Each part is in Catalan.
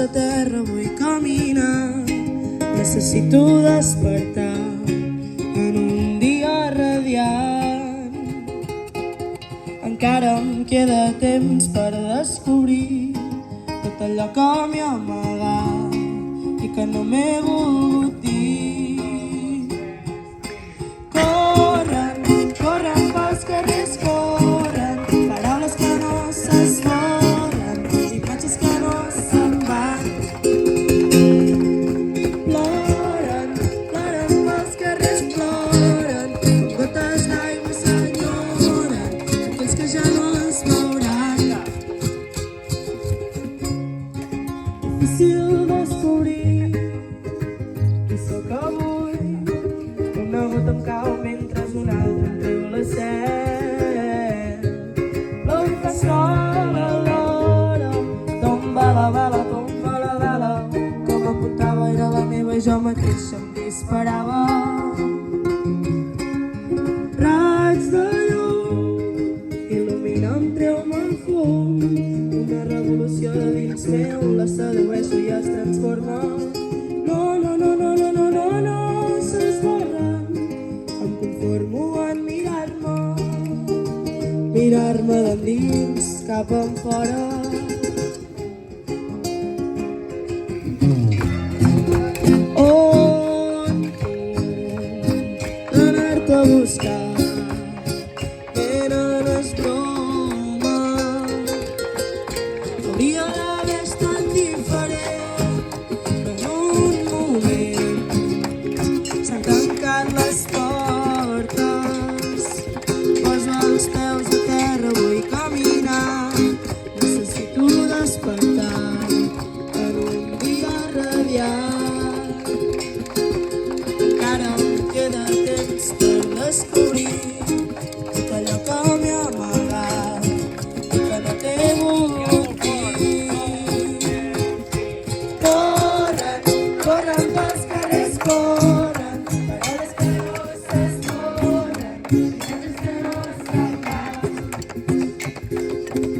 a terra vull caminar. Necessito despertar en un dia radiant. Encara em queda temps per descobrir tot allò que m'he amagat i que no m'he volgut dir. Corren, corren pels carrers, corren, paraules que no s'esborren, imatges que no se'n van. Ploren, ploren pels carrers, ploren, amb gotes d'aigua s'enyoren aquells que ja no ens veuran. Difícil descobrir qui sóc avui. Una gota em cau mentre una altra em treu la set. L'ou fa sol a l'hora, tomba la bala, com apuntava era la meva i jo mateixa em disparava. Raigs de llum il·luminen, treu-me el fum, una revolució de dins meu, la sedueixo i es transforma. No, no, no, no, no, no, no, no, s'esborren. Em conformo en mirar-me, mirar-me d'endins cap enfora. On puc anar-te a buscar? Era les bromes. Hauria d'haver estat diferent, però en un moment s'han tancat les portes. Poso els peus a terra, vull caminar. Necessito despertar en un dia radiant. Encara em queda temps per descobrir tot allò que m'he amagat i que no t'he volgut dir. Corren, corren pels carrers, corren, paraules que no s'esborren, imatges que no se'n van.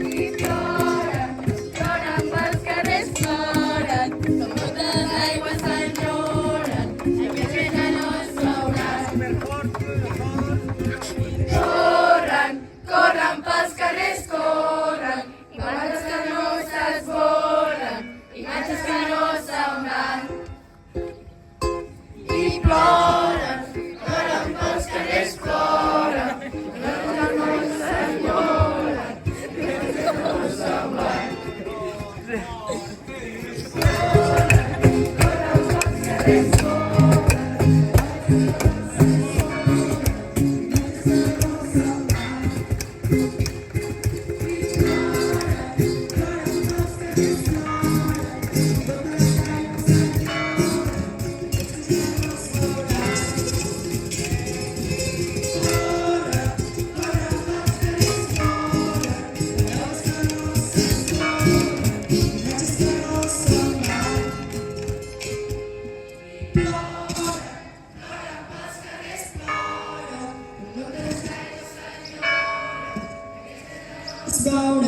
I ploren, ploren pels carrers, ploren, com gotes d'aigua s'enyoren aquells que ja no es veuran. Corren, corren pels carrers, corren, paraules que no s'esborren, imatges que no se'n van. I ploren, ploren pels carrers, ploren, paraules que no s'enyoren, imatges que no se'n van. It's about